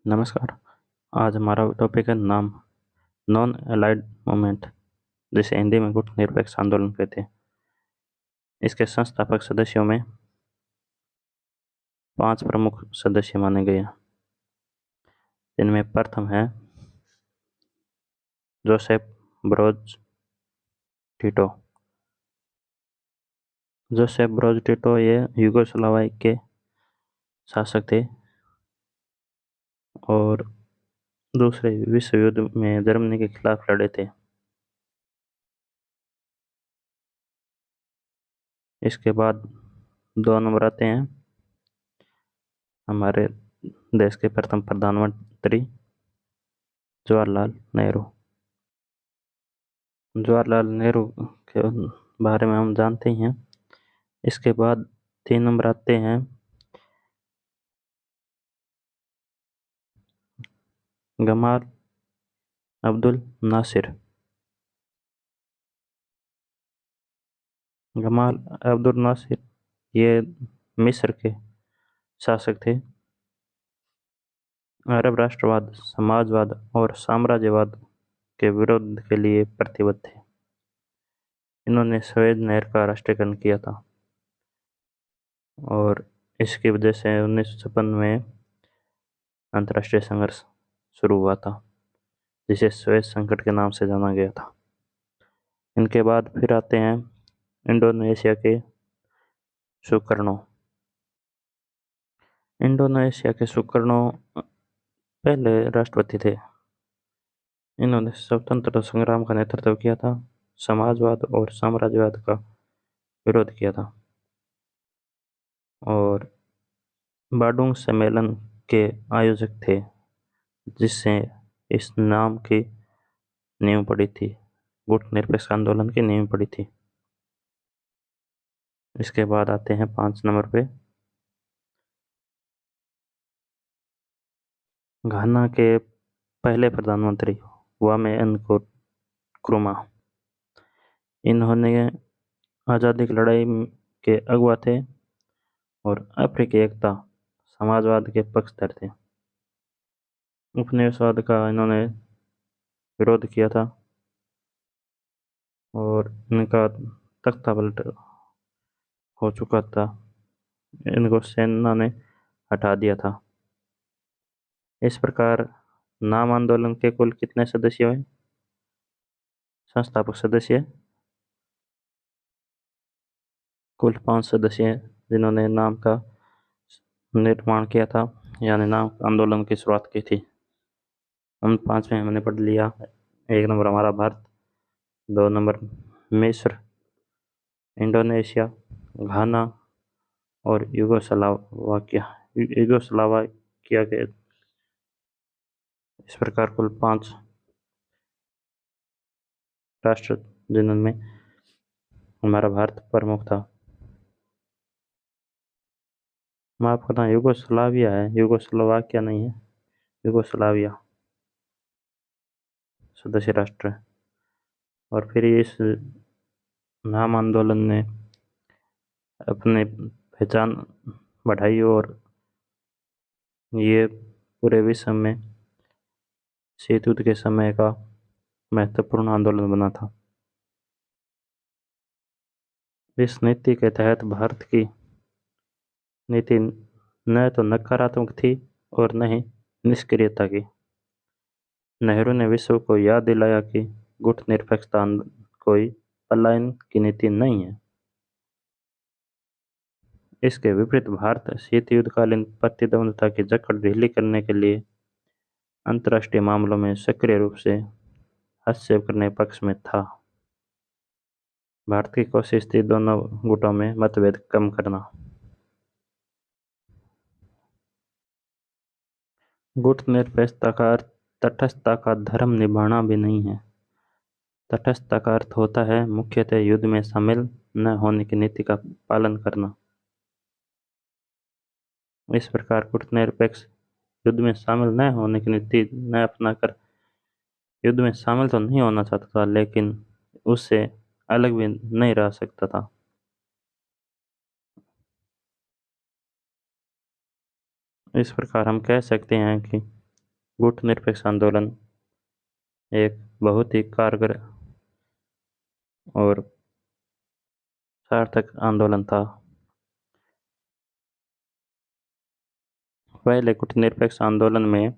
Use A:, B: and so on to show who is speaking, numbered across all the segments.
A: नमस्कार। आज हमारा टॉपिक है नाम। नॉन अलाइड मूवमेंट, जिसे हिंदी में गुट निरपेक्ष आंदोलन कहते हैं। इसके संस्थापक सदस्यों में 5 प्रमुख सदस्य माने गए हैं, जिनमें प्रथम है Joseph Broz Tito. Joseph Broz Tito ये यूगोस्लाविया के शासक थे और दूसरे विश्व युद्ध में जर्मनी के खिलाफ लड़े थे। इसके बाद 2 नंबर आते हैं हमारे देश के प्रथम प्रधानमंत्री जवाहरलाल नेहरू। जवाहरलाल नेहरू के बारे में हम जानते ही हैं। इसके बाद 3 नंबर आते हैं गमाल अब्दुल नासिर। गमाल अब्दुल नासिर ये मिस्र के शासक थे। अरब राष्ट्रवाद, समाजवाद और साम्राज्यवाद के विरोध के लिए प्रतिबद्ध थे। इन्होंने स्वेज नहर का राष्ट्रीयकरण किया था और इसकी वजह से 1956 में अंतर्राष्ट्रीय संघर्ष शुरू हुआ था, जिसे स्वेज संकट के नाम से जाना गया था। इनके बाद फिर आते हैं इंडोनेशिया के सुकर्णो। इंडोनेशिया के सुकर्णो पहले राष्ट्रपति थे। इन्होंने स्वतंत्रता संग्राम का नेतृत्व किया था, समाजवाद और साम्राज्यवाद का विरोध किया था और बाडुंग सम्मेलन के आयोजक थे, जिससे इस नाम की नींव पड़ी थी, गुट निरपेक्ष आंदोलन की नींव पड़ी थी। इसके बाद आते हैं 5 नंबर पे घाना के पहले प्रधानमंत्री वामे नक्रुमा। इन्होंने आज़ादी की लड़ाई के अगुवा थे और अफ्रीकी एकता, समाजवाद के पक्षधर थे। उपनिवेशवाद का इन्होंने विरोध किया था और इनका तख्ता पलट हो चुका था। इनको सेना ने हटा दिया था। इस प्रकार नाम आंदोलन के कुल कितने सदस्य हुए? संस्थापक सदस्य कुल 5 सदस्य हैं, जिन्होंने नाम का निर्माण किया था, यानी नाम आंदोलन की शुरुआत की थी। उन 5 में हमने पढ़ लिया। 1 नंबर हमारा भारत, 2 नंबर मिस्र, इंडोनेशिया, घाना और यूगोस्लाविया के। इस प्रकार कुल 5 राष्ट्र, जिनमें हमारा भारत प्रमुख था। माफ करना, यूगोस्लाविया है, यूगोस्लोवाकिया नहीं है, यूगोस्लाविया सदस्य राष्ट्र है। और फिर इस नाम आंदोलन ने अपने पहचान बढ़ाई और ये पूरे विश्व में शीत युद्ध के समय का महत्वपूर्ण आंदोलन बना था। इस नीति के तहत भारत की नीति न तो नकारात्मक थी और न ही निष्क्रियता की। नेहरू ने विश्व को याद दिलाया कि गुट निरपेक्षता कोई पलायन की नीति नहीं है। इसके विपरीत भारत शीत युद्धकालीन प्रतिद्वंद्विता की जकड़ ढीली करने के लिए अंतर्राष्ट्रीय मामलों में सक्रिय रूप से हस्तक्षेप करने के पक्ष में था। भारत की कोशिश थी दोनों गुटों में मतभेद कम करना। गुट निरपेक्षता का अर्थ तटस्थता का धर्म निभाना भी नहीं है। तटस्थता का अर्थ होता है मुख्यतः युद्ध में शामिल न होने की नीति का पालन करना। इस प्रकार गुट निरपेक्ष युद्ध में शामिल न होने की नीति न अपनाकर युद्ध में शामिल तो नहीं होना चाहता था, लेकिन उससे अलग भी नहीं रह सकता था। इस प्रकार हम कह सकते हैं कि गुटनिरपेक्ष आंदोलन एक बहुत ही कारगर और सार्थक आंदोलन था। पहले गुटनिरपेक्ष आंदोलन में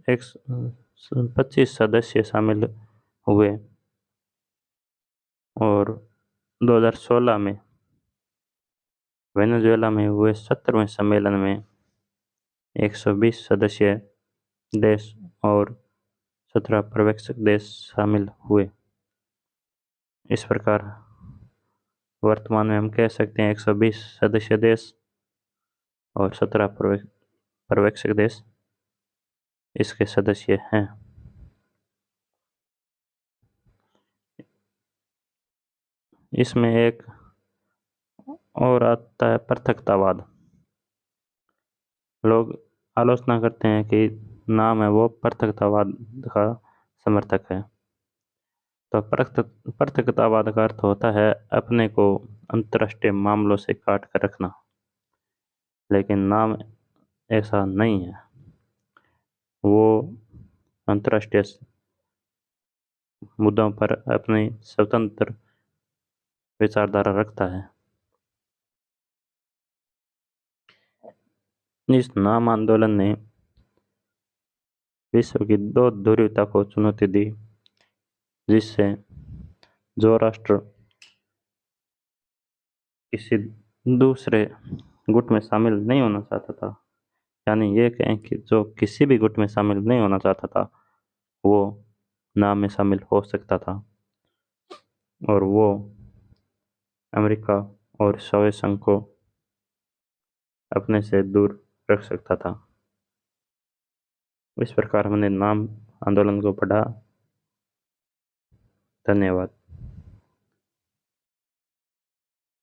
A: 25 सदस्य शामिल हुए और 2016 में वेनेजुएला में हुए 70वें सम्मेलन में 120 सदस्य देश और 17 पर्यवेक्षक देश शामिल हुए। इस प्रकार वर्तमान में हम कह सकते हैं 120 सदस्य देश और 17 पर्यवेक्षक देश इसके सदस्य हैं। इसमें एक और आता है पृथकतावाद। लोग आलोचना करते हैं कि नाम है वो पृथकतावाद का समर्थक है। तो पृथकतावाद का अर्थ होता है अपने को अंतर्राष्ट्रीय मामलों से काट कर रखना, लेकिन नाम ऐसा नहीं है। वो अंतर्राष्ट्रीय मुद्दों पर अपनी स्वतंत्र विचारधारा रखता है। इस नाम आंदोलन ने विश्व की दो ध्रुवीयता को चुनौती दी, जिससे जो राष्ट्र किसी दूसरे गुट में शामिल नहीं होना चाहता था, यानी ये कहें कि जो किसी भी गुट में शामिल नहीं होना चाहता था वो नाम में शामिल हो सकता था और वो अमेरिका और सोवियत संघ को अपने से दूर रख सकता था। इस प्रकार हमने नाम आंदोलन को पढ़ा। धन्यवाद।